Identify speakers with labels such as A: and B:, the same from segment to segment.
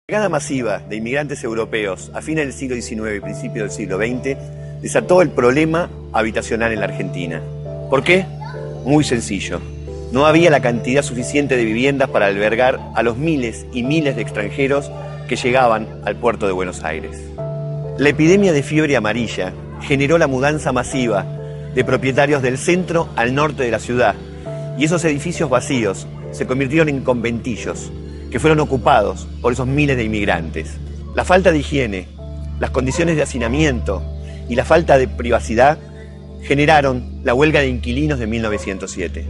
A: La llegada masiva de inmigrantes europeos a fines del siglo XIX y principios del siglo XX desató el problema habitacional en la Argentina. ¿Por qué? Muy sencillo. No había la cantidad suficiente de viviendas para albergar a los miles y miles de extranjeros que llegaban al puerto de Buenos Aires. La epidemia de fiebre amarilla generó la mudanza masiva de propietarios del centro al norte de la ciudad, y esos edificios vacíos se convirtieron en conventillos que fueron ocupados por esos miles de inmigrantes. La falta de higiene, las condiciones de hacinamiento y la falta de privacidad generaron la huelga de inquilinos de 1907.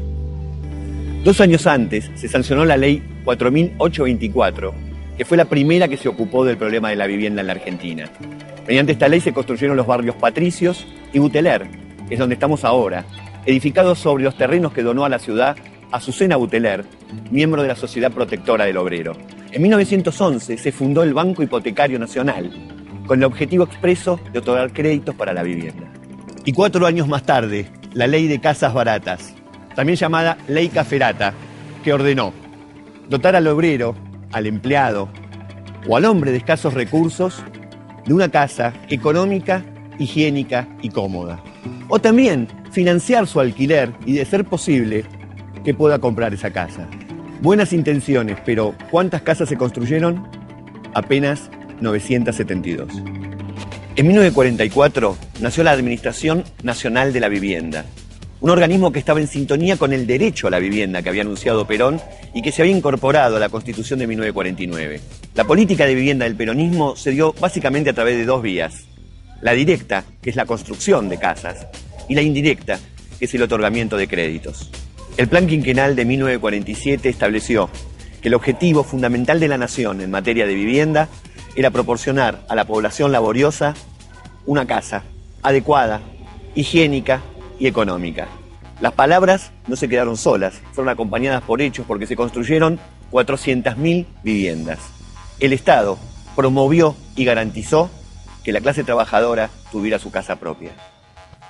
A: 2 años antes se sancionó la ley 4824, que fue la primera que se ocupó del problema de la vivienda en la Argentina. Mediante esta ley se construyeron los barrios Patricios y Buteler, que es donde estamos ahora, edificados sobre los terrenos que donó a la ciudad Azucena Buteler, miembro de la Sociedad Protectora del Obrero. En 1911 se fundó el Banco Hipotecario Nacional, con el objetivo expreso de otorgar créditos para la vivienda. Y 4 años más tarde, la Ley de Casas Baratas, también llamada Ley Caferata, que ordenó dotar al obrero, al empleado o al hombre de escasos recursos de una casa económica, higiénica y cómoda. O también financiar su alquiler y, de ser posible, que pueda comprar esa casa. Buenas intenciones, pero ¿cuántas casas se construyeron? Apenas 972. En 1944 nació la Administración Nacional de la Vivienda, un organismo que estaba en sintonía con el derecho a la vivienda que había anunciado Perón y que se había incorporado a la Constitución de 1949. La política de vivienda del peronismo se dio básicamente a través de 2 vías. La directa, que es la construcción de casas, y la indirecta, que es el otorgamiento de créditos. El Plan Quinquenal de 1947 estableció que el objetivo fundamental de la nación en materia de vivienda era proporcionar a la población laboriosa una casa adecuada, higiénica y económica. Las palabras no se quedaron solas, fueron acompañadas por hechos porque se construyeron 400.000 viviendas. El Estado promovió y garantizó que la clase trabajadora tuviera su casa propia.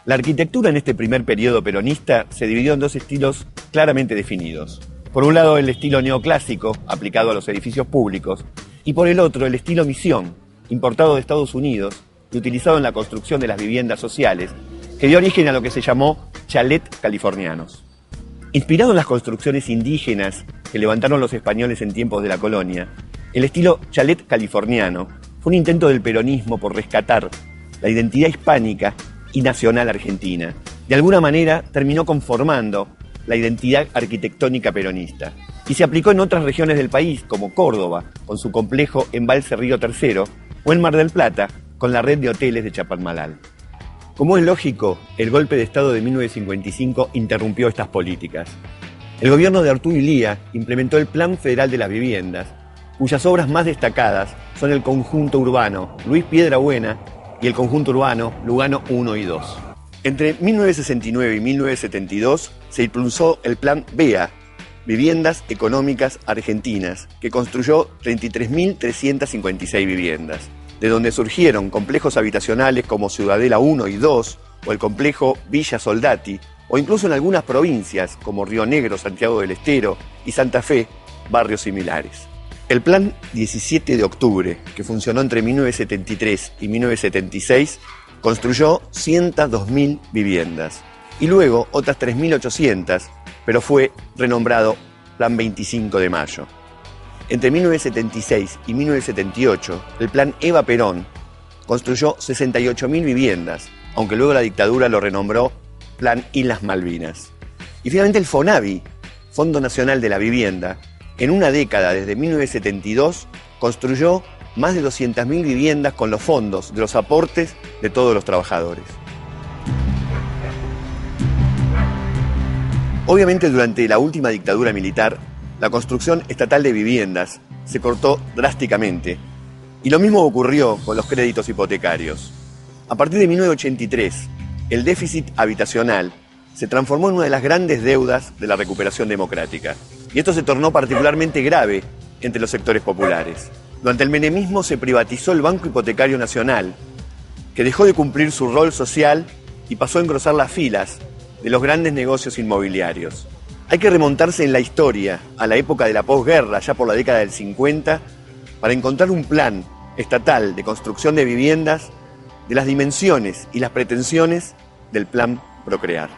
A: La arquitectura en este primer periodo peronista se dividió en 2 estilos claramente definidos. Por un lado, el estilo neoclásico, aplicado a los edificios públicos, y por el otro, el estilo misión, importado de Estados Unidos y utilizado en la construcción de las viviendas sociales, que dio origen a lo que se llamó chalet californianos. Inspirado en las construcciones indígenas que levantaron los españoles en tiempos de la colonia, el estilo chalet californiano fue un intento del peronismo por rescatar la identidad hispánica y nacional argentina. De alguna manera terminó conformando la identidad arquitectónica peronista y se aplicó en otras regiones del país, como Córdoba, con su complejo Embalse Río Tercero, o en Mar del Plata, con la red de hoteles de Chapadmalal. Como es lógico, el golpe de Estado de 1955 interrumpió estas políticas. El gobierno de Arturo Illia implementó el Plan Federal de las Viviendas, cuyas obras más destacadas son el conjunto urbano Luis Piedrabuena y el conjunto urbano Lugano 1 y 2. Entre 1969 y 1972 se impulsó el Plan BEA, Viviendas Económicas Argentinas, que construyó 33.356 viviendas, de donde surgieron complejos habitacionales como Ciudadela 1 y 2, o el complejo Villa Soldati, o incluso en algunas provincias como Río Negro, Santiago del Estero y Santa Fe, barrios similares. El Plan 17 de Octubre, que funcionó entre 1973 y 1976, construyó 102.000 viviendas y luego otras 3.800, pero fue renombrado Plan 25 de Mayo. Entre 1976 y 1978, el Plan Eva Perón construyó 68.000 viviendas, aunque luego la dictadura lo renombró Plan Islas Malvinas. Y finalmente el FONAVI, Fondo Nacional de la Vivienda, en una década, desde 1972, construyó más de 200.000 viviendas con los fondos de los aportes de todos los trabajadores. Obviamente, durante la última dictadura militar, la construcción estatal de viviendas se cortó drásticamente, y lo mismo ocurrió con los créditos hipotecarios. A partir de 1983, el déficit habitacional se transformó en una de las grandes deudas de la recuperación democrática. Y esto se tornó particularmente grave entre los sectores populares. Durante el menemismo se privatizó el Banco Hipotecario Nacional, que dejó de cumplir su rol social y pasó a engrosar las filas de los grandes negocios inmobiliarios. Hay que remontarse en la historia a la época de la posguerra, ya por la década del 50, para encontrar un plan estatal de construcción de viviendas de las dimensiones y las pretensiones del Plan Procrear.